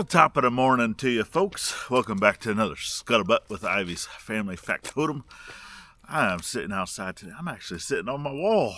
Top of the morning to you folks. Welcome back to another Scuttlebutt with Ivy's Family Factotum. I am sitting outside today. I'm actually sitting on my wall.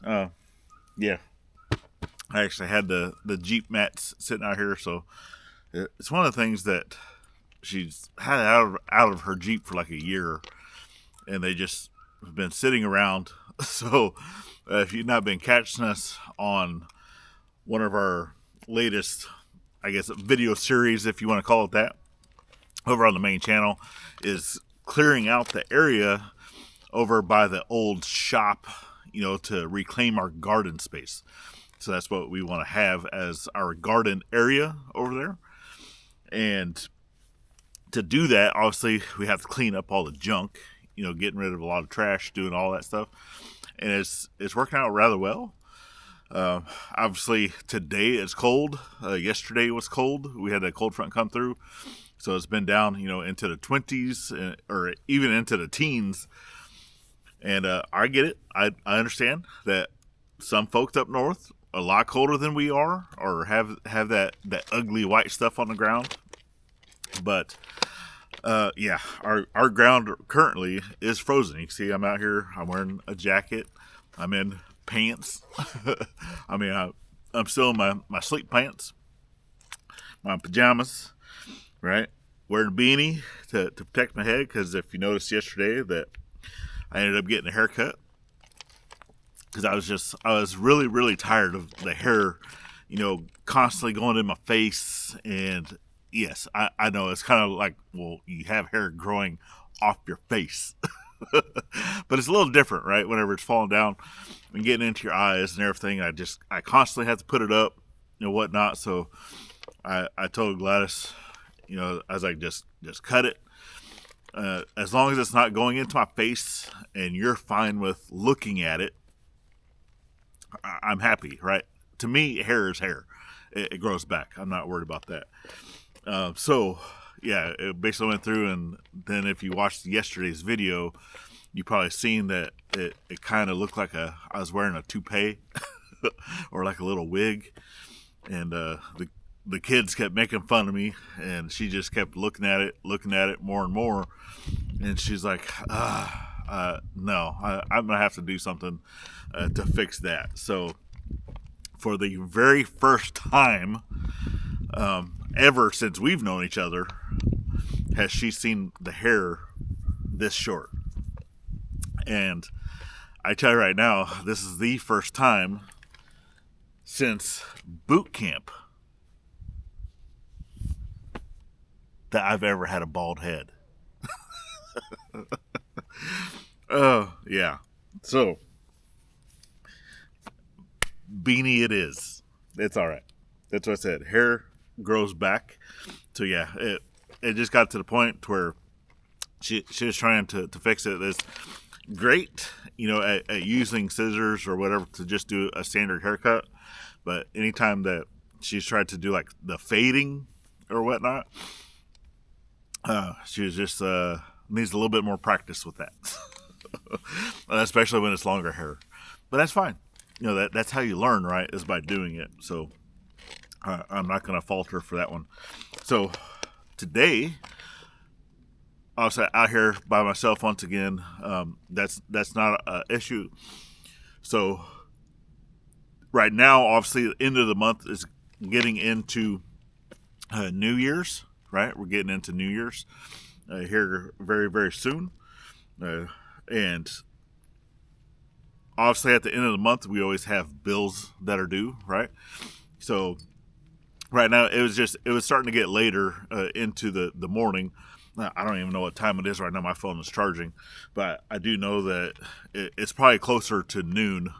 Yeah. I actually had the Jeep mats sitting out here, so it's one of the things that she's had out of her Jeep for like a year, and they just have been sitting around. So if you've not been catching us on one of our latest, I guess, video series, if you want to call it that, over on the main channel, is clearing out the area over by the old shop, to reclaim our garden space. So that's what we want to have as our garden area over there. And to do that, obviously, we have to clean up all the junk, getting rid of a lot of trash, doing all that stuff. And it's working out rather well. Obviously today it's cold. Yesterday was cold. We had that cold front come through, so it's been down, into the 20s or even into the teens. And I get it. I understand that some folks up north are a lot colder than we are, or have that ugly white stuff on the ground. But yeah, our ground currently is frozen. You can see I'm out here. I'm wearing a jacket. I'm in pants. I mean, I'm still in my sleep pants, my pajamas, right? Wearing a beanie to protect my head, because if you noticed yesterday that I ended up getting a haircut, because I was really, really tired of the hair, constantly going in my face. And yes, I know it's kind of like, well, you have hair growing off your face. But it's a little different, right? Whenever it's falling down and getting into your eyes and everything, I constantly have to put it up and whatnot. So I told Gladys, I was like, just cut it. As long as it's not going into my face and you're fine with looking at it, I'm happy, right? To me, hair is hair. It grows back. I'm not worried about that. So yeah, it basically went through, and then if you watched yesterday's video, you probably seen that it kind of looked like I was wearing a toupee or like a little wig, and the kids kept making fun of me, and she just kept looking at it more and more, and she's like, no, I'm gonna have to do something to fix that. So for the very first time ever since we've known each other, has she seen the hair this short. And I tell you right now, this is the first time since Bootcamp that I've ever had a bald head. Oh, yeah. So, beanie it is. It's all right. That's what I said. Hair grows back. So yeah, it just got to the point where she was trying to fix it. It's great, at using scissors or whatever to just do a standard haircut. But anytime that she's tried to do like the fading or whatnot, she was just needs a little bit more practice with that. Especially when it's longer hair. But that's fine. That's how you learn, right? Is by doing it. So I'm not going to falter for that one. So today, I was out here by myself once again. That's not an issue. So right now, obviously, the end of the month is getting into New Year's, right? We're getting into New Year's here very, very soon. And obviously, at the end of the month, we always have bills that are due, right? So right now, it was starting to get later into the morning. I don't even know what time it is right now. My phone is charging, but I do know that it's probably closer to noon.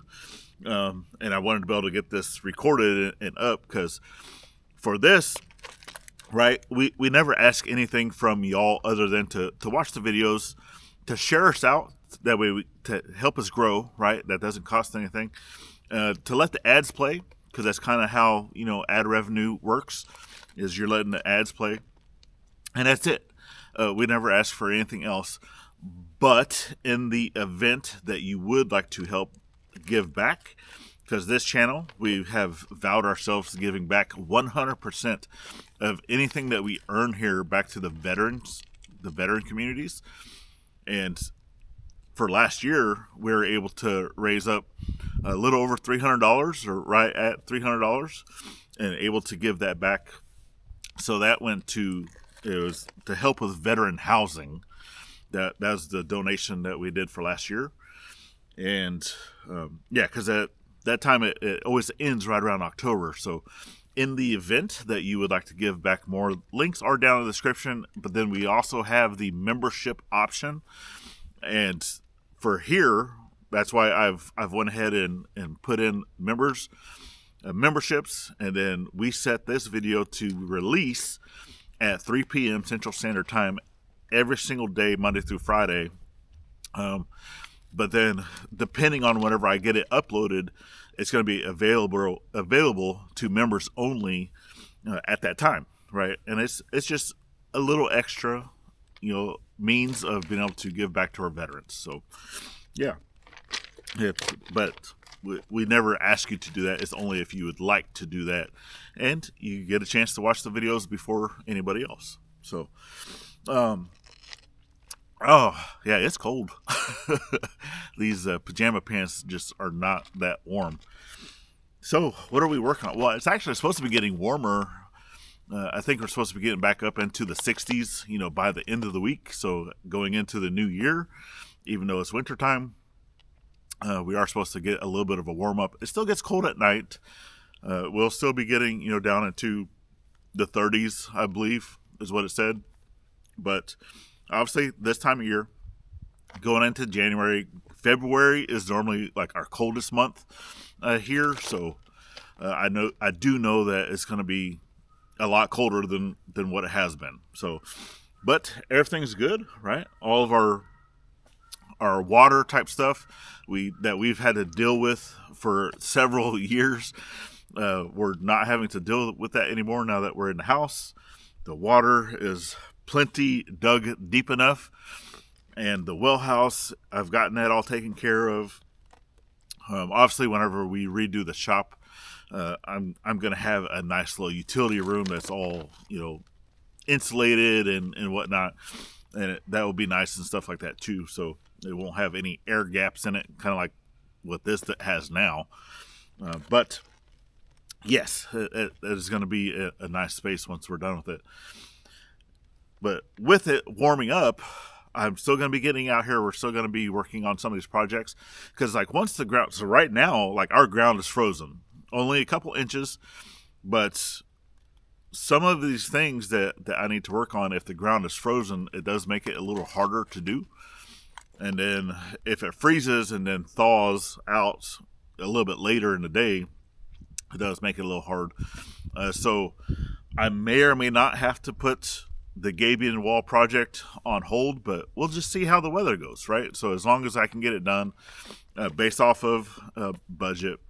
And I wanted to be able to get this recorded and up, because for this, right, we never ask anything from y'all other than to watch the videos, to share us out. That way, to help us grow, right? That doesn't cost anything. To let the ads play, because that's kind of how ad revenue works. Is you're letting the ads play, and that's it. We never ask for anything else. But in the event that you would like to help give back, because this channel, we have vowed ourselves to giving back 100% of anything that we earn here back to the veterans, the veteran communities. And for last year, we were able to raise up a little over $300, or right at $300, and able to give that back. So that went to, it was to help with veteran housing. That was the donation that we did for last year. And yeah, because that time it always ends right around October. So in the event that you would like to give back more, links are down in the description. But then we also have the membership option. And for here, that's why I've went ahead and put in memberships. And then we set this video to release at 3 p.m. Central Standard Time every single day, Monday through Friday. But then, depending on whenever I get it uploaded, it's going to be available to members only at that time, right? And it's just a little extra, means of being able to give back to our veterans. So, yeah. But we never ask you to do that. It's only if you would like to do that, and you get a chance to watch the videos before anybody else. So, oh, yeah, it's cold. These pajama pants just are not that warm. So, what are we working on? Well, it's actually supposed to be getting warmer. I think we're supposed to be getting back up into the 60s, by the end of the week. So, going into the new year, even though it's wintertime, we are supposed to get a little bit of a warm-up. It still gets cold at night. We'll still be getting, down into the 30s, I believe, is what it said. But obviously, this time of year, going into January, February is normally like our coldest month here. So I do know that it's going to be a lot colder than what it has been. So, but everything's good, right? All of our water type stuff that we've had to deal with for several years, we're not having to deal with that anymore now that we're in the house. The water is plenty dug deep enough, and the well house, I've gotten that all taken care of. Obviously, whenever we redo the shop, I'm going to have a nice little utility room that's all insulated and whatnot, and that will be nice and stuff like that too. So it won't have any air gaps in it, kind of like what this that has now. But yes, it is going to be a nice space once we're done with it. But with it warming up, I'm still going to be getting out here. We're still going to be working on some of these projects. Because, once the ground... So, right now, our ground is frozen. Only a couple inches. But some of these things that I need to work on, if the ground is frozen, it does make it a little harder to do. And then, if it freezes and then thaws out a little bit later in the day, it does make it a little hard. So, I may or may not have to put the Gabion wall project on hold, but we'll just see how the weather goes, right? So as long as I can get it done based off of budget,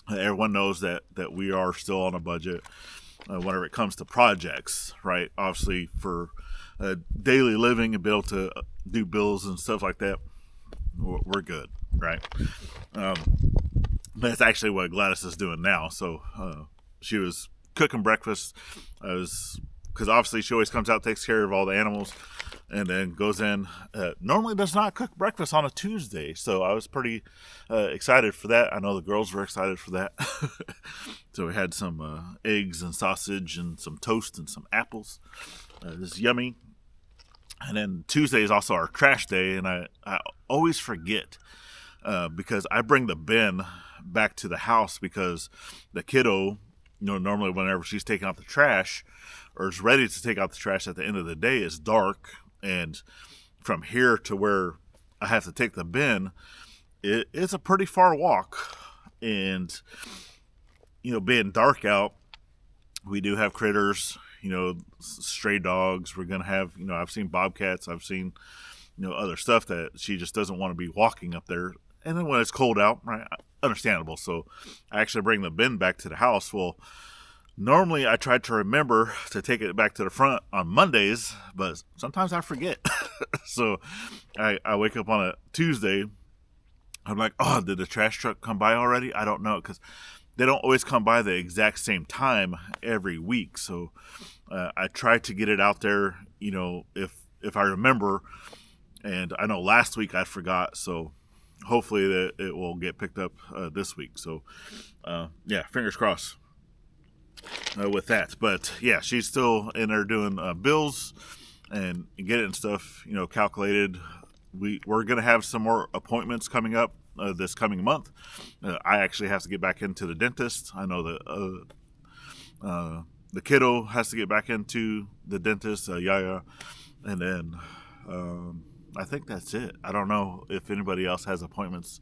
everyone knows that we are still on a budget whenever it comes to projects, right? Obviously for daily living and be able to do bills and stuff like that, we're good, right? That's actually what Gladys is doing now. So she was cooking breakfast. Because obviously she always comes out, takes care of all the animals, and then goes in. Normally does not cook breakfast on a Tuesday, so I was pretty excited for that. I know the girls were excited for that. So we had some eggs and sausage and some toast and some apples. It was yummy. And then Tuesday is also our trash day, and I always forget because I bring the bin back to the house because the kiddo, normally whenever she's taking out the trash, or is ready to take out the trash at the end of the day, it's dark, and from here to where I have to take the bin, it's a pretty far walk. And being dark out, we do have critters, stray dogs. We're gonna have, I've seen bobcats, I've seen other stuff that she just doesn't want to be walking up there. And then when it's cold out, right, understandable. So I actually bring the bin back to the house. Well, normally I try to remember to take it back to the front on Mondays, but sometimes I forget. So I wake up on a Tuesday, I'm like, oh, did the trash truck come by already? I don't know, because they don't always come by the exact same time every week. So I try to get it out there, if I remember. And I know last week I forgot, so hopefully that it will get picked up this week. So yeah, fingers crossed with that. But yeah, she's still in there doing bills and getting stuff, calculated. We're gonna have some more appointments coming up this coming month. I actually have to get back into the dentist. I know that the kiddo has to get back into the dentist, Yaya, and then I think that's it. I don't know if anybody else has appointments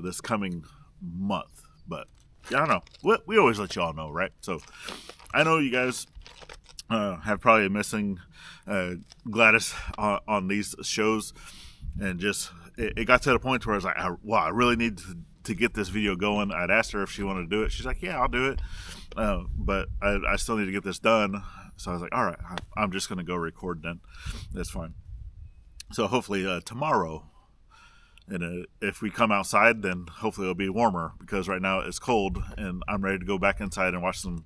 this coming month, but yeah, I don't know. We always let you all know, right? So I know you guys have probably missing Gladis on these shows, and just it got to the point where I was like, wow, I really need to get this video going. I'd asked her if she wanted to do it. She's like, yeah, I'll do it, but I still need to get this done. So I was like, all right, I'm just gonna go record then. That's fine. So hopefully tomorrow, and if we come outside, then hopefully it'll be warmer, because right now it's cold, and I'm ready to go back inside and watch some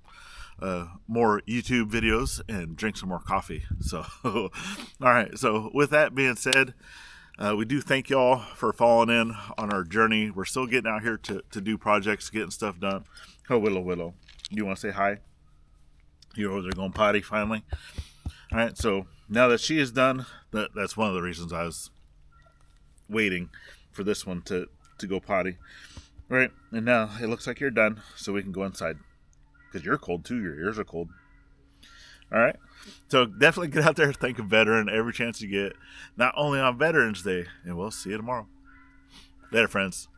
more YouTube videos and drink some more coffee. So, all right. So with that being said, we do thank y'all for following in on our journey. We're still getting out here to do projects, getting stuff done. Oh, Willow, you want to say hi? You're over there going potty finally. All right. So now that she is done, that's one of the reasons I was waiting for this one to go potty. All right. And now it looks like you're done, so we can go inside, because you're cold too. Your ears are cold. All right. So definitely get out there, thank a veteran every chance you get, not only on Veterans Day, and we'll see you tomorrow. Later, friends.